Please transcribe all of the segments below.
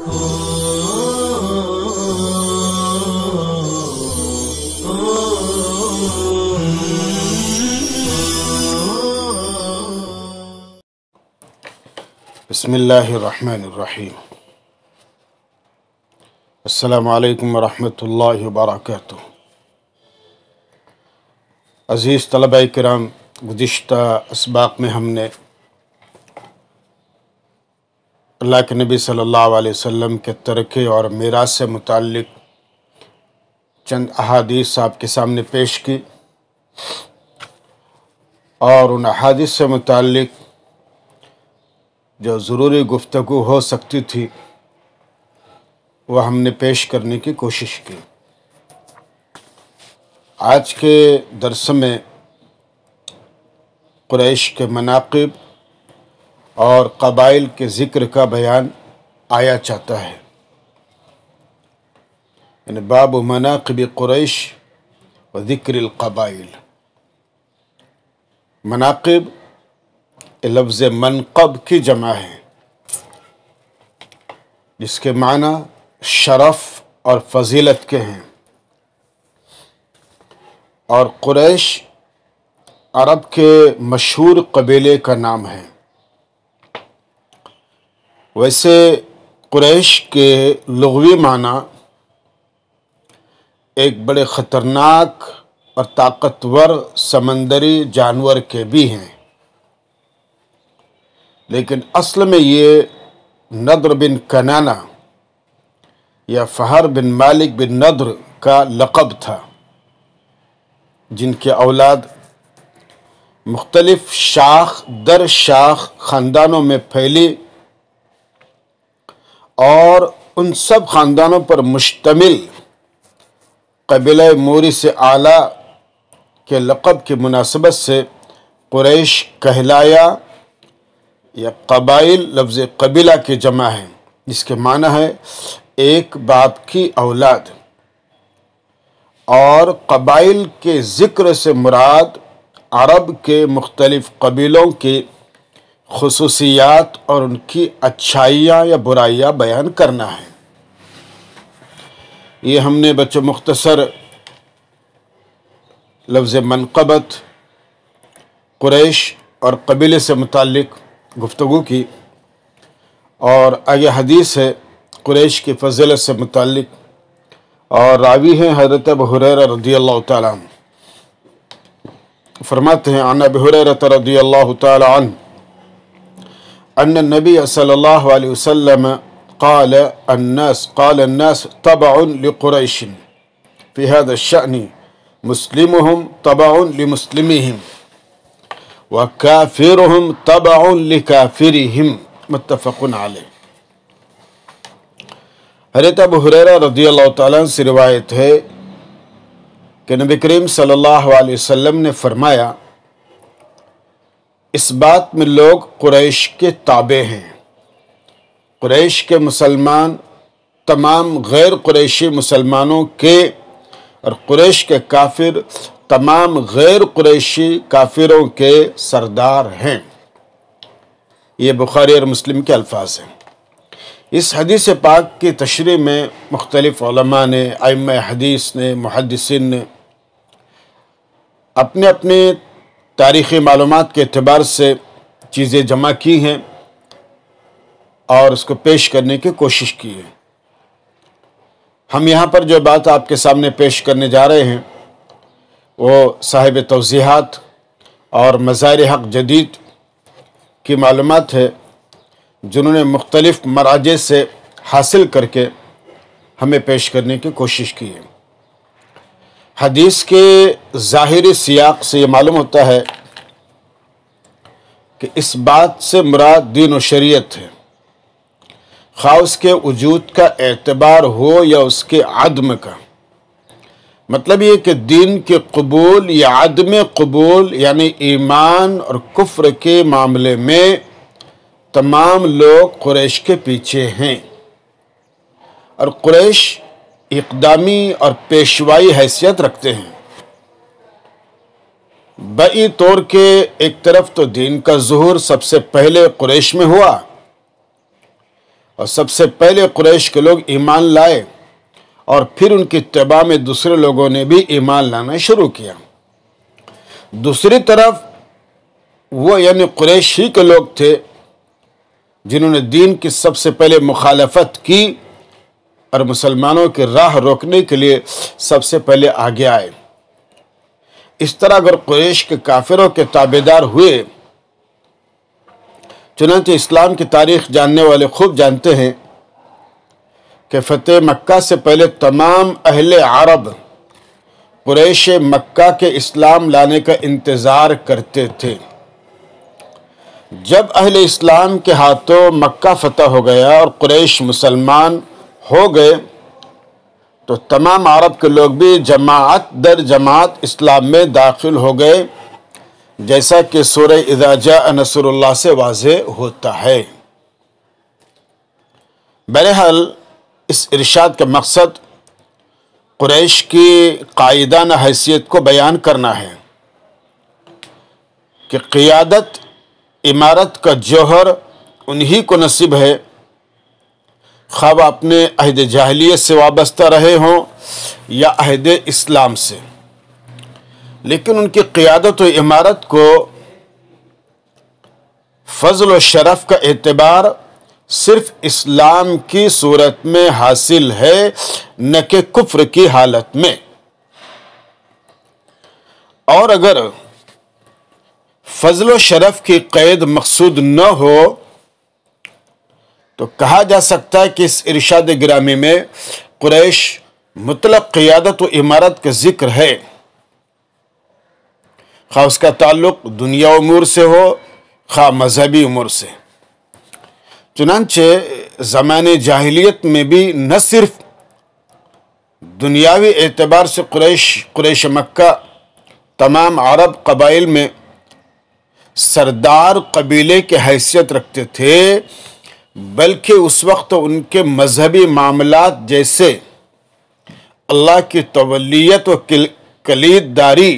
بسم اللہ الرحمن الرحیم۔ السلام علیکم ورحمۃ اللہ وبرکاتہ۔ عزیز طلبہ کرام، گزشتہ اسباق میں ہم نے اللہ کے نبی صلی اللہ علیہ وسلم کے ترکے اور میراث سے متعلق چند احادیث آپ کے سامنے پیش کی، اور ان احادیث سے متعلق جو ضروری گفتگو ہو سکتی تھی وہ ہم نے پیش کرنے کی کوشش کی۔ آج کے درس میں قریش کے مناقب اور قبائل کے ذکر کا بیان آیا چاہتا ہے، یعنی باب مناقب قریش و ذکر القبائل۔ مناقب لفظ منقب کی جمع ہے، جس کے معنی شرف اور فضیلت کے ہیں، اور قریش عرب کے مشہور قبیلے کا نام ہے۔ ویسے قریش کے لغوی معنی ایک بڑے خطرناک اور طاقتور سمندری جانور کے بھی ہیں، لیکن اصل میں یہ نضر بن کنانہ یا فہر بن مالک بن نضر کا لقب تھا، جن کے اولاد مختلف شاخ در شاخ خاندانوں میں پھیلی، اور ان سب خاندانوں پر مشتمل قبیلہ موری سے اعلیٰ کے لقب کی مناسبت سے قریش کہلایا، یا قبائل لفظ قبیلہ کی جمع ہے، جس کے معنی ہے ایک باپ کی اولاد، اور قبائل کے ذکر سے مراد عرب کے مختلف قبیلوں کی خصوصیات اور ان کی اچھائیاں یا برائیاں بیان کرنا ہے۔ یہ ہم نے بچہ مختصر لفظ منقبت، قریش اور قبیلے سے متعلق گفتگو کی، اور آگے حدیث ہے قریش کی فضیلت سے متعلق، اور راوی ہیں حضرت ابو ہریرہ رضی اللہ تعالیٰ عنہ۔ فرماتے ہیں عن ابی ہریرہ رضی اللہ تعالیٰ عنہ ان النبی صلی اللہ علیہ وسلم قال الناس تبع لقریش فی هذا الشأن مسلمهم تبع لمسلمهم وَكَافِرُهُمْ تَبَعٌ لِكَافِرِهِمْ متفق علیہ۔ حضرت ابو ہریرہ رضی اللہ تعالیٰ عنہ سے روایت ہے کہ نبی کریم صلی اللہ علیہ وسلم نے فرمایا، اس بات میں لوگ قریش کے تابع ہیں۔ قریش کے مسلمان تمام غیر قریشی مسلمانوں کے، اور قریش کے کافر تمام غیر قریشی کافروں کے سردار ہیں۔ یہ بخاری اور مسلم کے الفاظ ہیں۔ اس حدیث پاک کی تشریح میں مختلف علماء نے، ائمہ حدیث نے، محدثین نے اپنے اپنے تاریخی معلومات کے اعتبار سے چیزیں جمع کی ہیں اور اس کو پیش کرنے کی کوشش کی ہے۔ ہم یہاں پر جو بات آپ کے سامنے پیش کرنے جا رہے ہیں وہ صاحب توضیحات اور مظاہر حق جدید کی معلومات ہے، جنہوں نے مختلف مراجع سے حاصل کر کے ہمیں پیش کرنے کی کوشش کی ہے۔ حدیث کے ظاہری سیاق سے یہ معلوم ہوتا ہے کہ اس بات سے مراد دین و شریعت ہے، خواہ اس کے وجود کا اعتبار ہو یا اس کے عدم کا۔ مطلب یہ کہ دین کے قبول یا عدم قبول، یعنی ایمان اور کفر کے معاملے میں تمام لوگ قریش کے پیچھے ہیں، اور قریش اقدامی اور پیشوائی حیثیت رکھتے ہیں۔ بئی طور کے ایک طرف تو دین کا ظہور سب سے پہلے قریش میں ہوا، اور سب سے پہلے قریش کے لوگ ایمان لائے اور پھر ان کی اتباع میں دوسرے لوگوں نے بھی ایمان لانا شروع کیا۔ دوسری طرف وہ یعنی قریش ہی کے لوگ تھے جنہوں نے دین کی سب سے پہلے مخالفت کی اور مسلمانوں کی راہ روکنے کے لیے سب سے پہلے آگے آئے۔ اس طرح اگر قریش کے کافروں کے تابعدار ہوئے، چنانچہ اسلام کی تاریخ جاننے والے خوب جانتے ہیں کہ فتح مکہ سے پہلے تمام اہل عرب قریش مکہ کے اسلام لانے کا انتظار کرتے تھے۔ جب اہل اسلام کے ہاتھوں مکہ فتح ہو گیا اور قریش مسلمان ہو گئے تو تمام عرب کے لوگ بھی جماعت در جماعت اسلام میں داخل ہو گئے، جیسا کہ سورہ اذا جاء نصر اللہ سے واضح ہوتا ہے۔ بہرحال اس ارشاد کا مقصد قریش کی قائدانہ حیثیت کو بیان کرنا ہے کہ قیادت امارت کا جوہر انہی کو نصیب ہے، خواہ وہ اپنے عہد جاہلیت سے وابستہ رہے ہوں یا عہد اسلام سے، لیکن ان کی قیادت و امارت کو فضل و شرف کا اعتبار صرف اسلام کی صورت میں حاصل ہے، نہ کہ کفر کی حالت میں۔ اور اگر فضل و شرف کی قید مقصود نہ ہو تو کہا جا سکتا ہے کہ اس ارشاد گرامی میں قریش مطلق قیادت و امارت کا ذکر ہے، خواہ اس کا تعلق دنیا امور سے ہو خواہ مذہبی امور سے۔ چنانچہ زمانے جاہلیت میں بھی نہ صرف دنیاوی اعتبار سے قریش مکہ تمام عرب قبائل میں سردار قبیلے کی حیثیت رکھتے تھے، بلکہ اس وقت ان کے مذہبی معاملات جیسے اللہ کی تولیت و کلید داری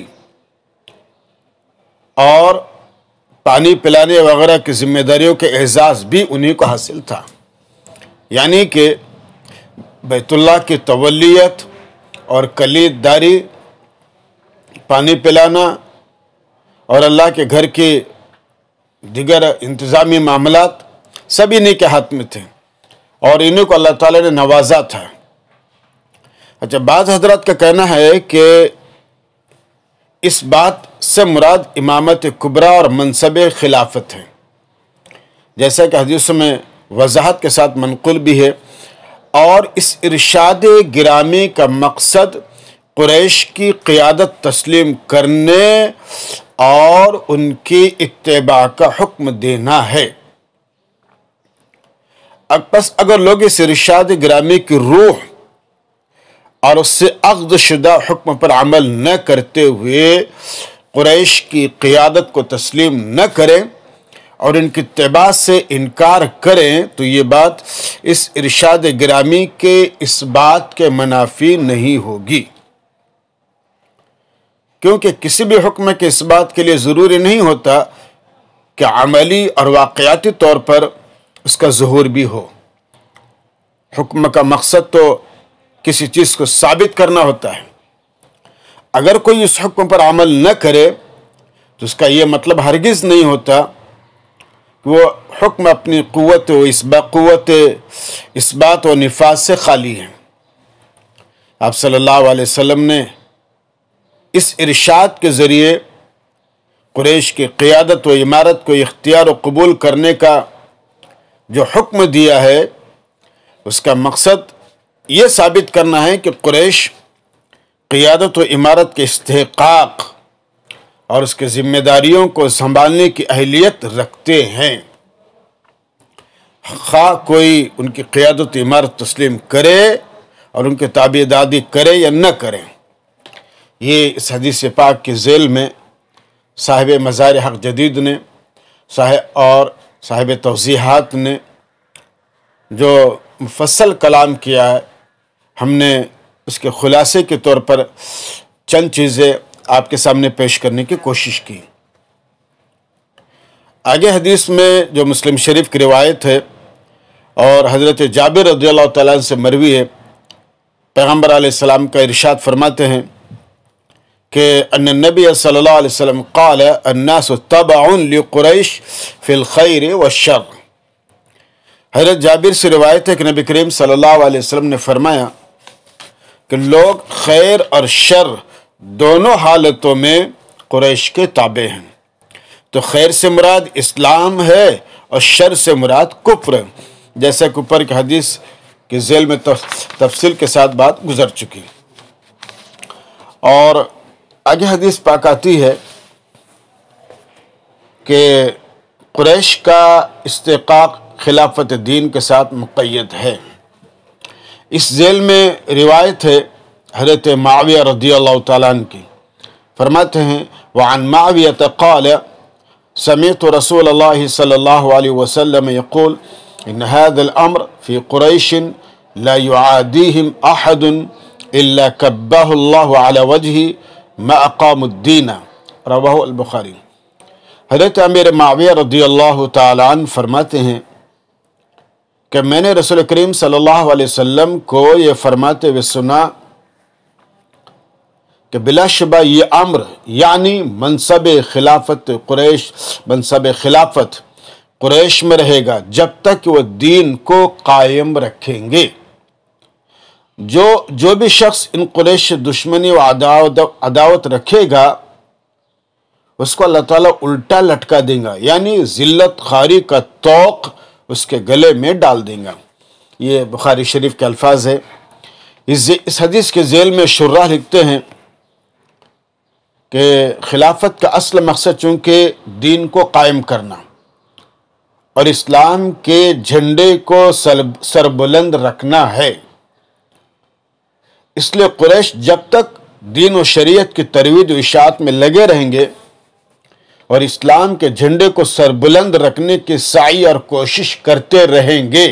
اور پانی پلانے وغیرہ کی ذمہ داریوں کے اعزاز بھی انہی کو حاصل تھا، یعنی کہ بیت اللہ کی تولیت اور کلید داری، پانی پلانا اور اللہ کے گھر کے دیگر انتظامی معاملات سب انہی کے ہاتھ میں تھے اور انہی کو اللہ تعالیٰ نے نوازا تھا۔ اچھا، بعض حضرات کا کہنا ہے کہ اس بات سے مراد امامت کبریٰ اور منصب خلافت ہے، جیسا کہ حدیثوں میں وضاحت کے ساتھ منقول بھی ہے، اور اس ارشاد گرامی کا مقصد قریش کی قیادت تسلیم کرنے اور ان کی اتباع کا حکم دینا ہے۔ بس اگر لوگ اس ارشاد گرامی کی روح اور اس سے اخذ شدہ حکم پر عمل نہ کرتے ہوئے قریش کی قیادت کو تسلیم نہ کریں اور ان کی اتباع سے انکار کریں تو یہ بات اس ارشاد گرامی کے اس بات کے منافی نہیں ہوگی، کیونکہ کسی بھی حکم کے اس بات کے لیے ضروری نہیں ہوتا کہ عملی اور واقعاتی طور پر اس کا ظہور بھی ہو۔ حکم کا مقصد تو کسی چیز کو ثابت کرنا ہوتا ہے۔ اگر کوئی اس حکم پر عمل نہ کرے تو اس کا یہ مطلب ہرگز نہیں ہوتا کہ وہ حکم اپنی قوت اثبات و نفاذ سے خالی ہے۔ آپ صلی اللہ علیہ وسلم نے اس ارشاد کے ذریعے قریش کی قیادت و امارت کو اختیار و قبول کرنے کا جو حکم دیا ہے، اس کا مقصد یہ ثابت کرنا ہے کہ قریش قیادت و امارت کے استحقاق اور اس کے ذمہ داریوں کو سنبھالنے کی اہلیت رکھتے ہیں، خواہ کوئی ان کی قیادت و امارت تسلیم کرے اور ان کے تابعداری کرے یا نہ کرے۔ یہ اس حدیث پاک کے ذیل میں صاحب مزار حق جدید نے اور صاحب توضیحات نے جو مفصل کلام کیا ہے، ہم نے اس کے خلاصے کے طور پر چند چیزیں آپ کے سامنے پیش کرنے کی کوشش کی۔ آگے حدیث میں جو مسلم شریف کی روایت ہے، اور حضرت جابر رضی اللہ تعالیٰ عنہ سے مروی ہے، پیغمبر علیہ السلام کا ارشاد فرماتے ہیں کہ ان النبی صلی اللہ علیہ وسلم قال الناس تبع لقریش فی الخیر والشر۔ حضرت جابر سے روایت ہے کہ نبی کریم صلی اللہ علیہ وسلم نے فرمایا کہ لوگ خیر اور شر دونوں حالتوں میں قریش کے تابع ہیں۔ تو خیر سے مراد اسلام ہے اور شر سے مراد کفر ہے، جیسے کفر کی حدیث کے ذیل میں تفصیل کے ساتھ بات گزر چکی۔ اور آگے حدیث پاک آتی ہے کہ قریش کا استحقاق خلافت دین کے ساتھ مقید ہے۔ اس ذیل میں روایت ہے حضرت معاویہ رضی اللہ تعالیٰ عنہ کی، فرماتے ہیں وعن معاویہ قال سمعت رسول اللہ صلی اللہ علیہ وسلم يقول ان هذا الامر في قریش لا يعاديهم احد الا كبه الله على وجهه ما اقاموا الدين، رواہ البخاری۔ حضرت امیر معاویہ رضی اللہ تعالیٰ عنہ فرماتے ہیں کہ میں نے رسول کریم صلی اللہ علیہ وسلم کو یہ فرماتے ہوئے سنا کہ بلا شبہ یہ امر یعنی منصب خلافت قریش، منصب خلافت قریش میں رہے گا جب تک کہ وہ دین کو قائم رکھیں گے۔ جو بھی شخص ان قریش دشمنی و عداوت رکھے گا اس کو اللہ تعالیٰ الٹا لٹکا دیں گا، یعنی ذلت خواری کا طوق اس کے گلے میں ڈال دیں گا۔ یہ بخاری شریف کے الفاظ ہے۔ اس حدیث کے ذیل میں شراح لکھتے ہیں کہ خلافت کا اصل مقصد چونکہ دین کو قائم کرنا اور اسلام کے جھنڈے کو سربلند رکھنا ہے، اس لیے قریش جب تک دین و شریعت کی ترویج و اشاعت میں لگے رہیں گے اور اسلام کے جھنڈے کو سربلند رکھنے کی سعی اور کوشش کرتے رہیں گے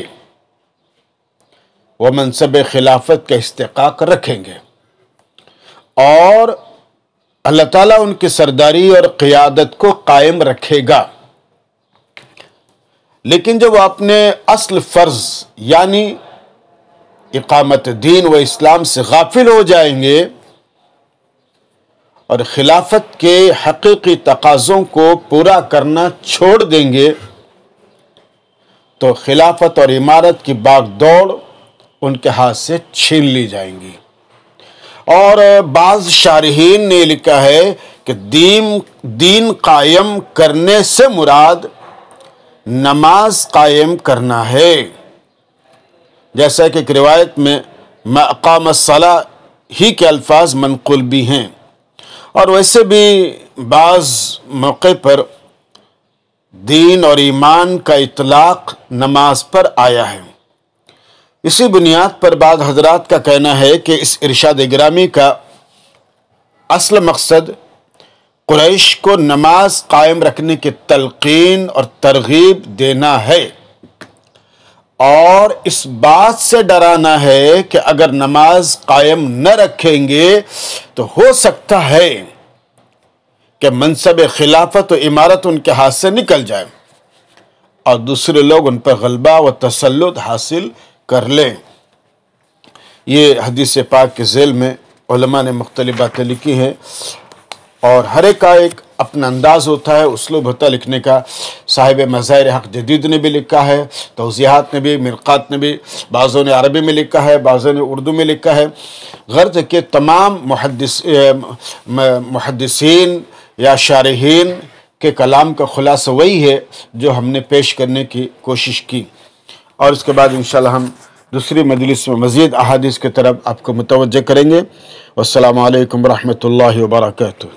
وہ منصب خلافت کا استحقاق رکھیں گے، اور اللہ تعالیٰ ان کی سرداری اور قیادت کو قائم رکھے گا۔ لیکن جب وہ اپنے اصل فرض یعنی اقامت دین و اسلام سے غافل ہو جائیں گے اور خلافت کے حقیقی تقاضوں کو پورا کرنا چھوڑ دیں گے تو خلافت اور امارت کی باغ دوڑ ان کے ہاتھ سے چھین لی جائیں گی۔ اور بعض شارحین نے لکھا ہے کہ دین قائم کرنے سے مراد نماز قائم کرنا ہے، جیسا کہ ایک روایت میں ما اقام الصلاۃ ہی کے الفاظ منقول بھی ہیں، اور ویسے بھی بعض موقع پر دین اور ایمان کا اطلاق نماز پر آیا ہے۔ اسی بنیاد پر بعض حضرات کا کہنا ہے کہ اس ارشاد گرامی کا اصل مقصد قریش کو نماز قائم رکھنے کی تلقین اور ترغیب دینا ہے، اور اس بات سے ڈرانا ہے کہ اگر نماز قائم نہ رکھیں گے تو ہو سکتا ہے کہ منصب خلافت و امارت ان کے ہاتھ سے نکل جائے اور دوسرے لوگ ان پر غلبہ و تسلط حاصل کر لیں۔ یہ حدیث پاک کے ذیل میں علماء نے مختلف باتیں لکھی ہیں، اور ہر ایک کا ایک اپنا انداز ہوتا ہے، اسلوب ہوتا ہے لکھنے کا۔ صاحب مظاہر حق جدید نے بھی لکھا ہے، توضیحات نے بھی، مرقات نے بھی، بعضوں نے عربی میں لکھا ہے، بعضوں نے اردو میں لکھا ہے۔ غرض کہ تمام محدثین یا شارحین کے کلام کا خلاصہ وہی ہے جو ہم نے پیش کرنے کی کوشش کی، اور اس کے بعد انشاءاللہ ہم دوسری مجلس میں مزید احادیث کی طرف آپ کو متوجہ کریں گے۔ والسلام علیکم ورحمۃ اللہ وبرکاتہ۔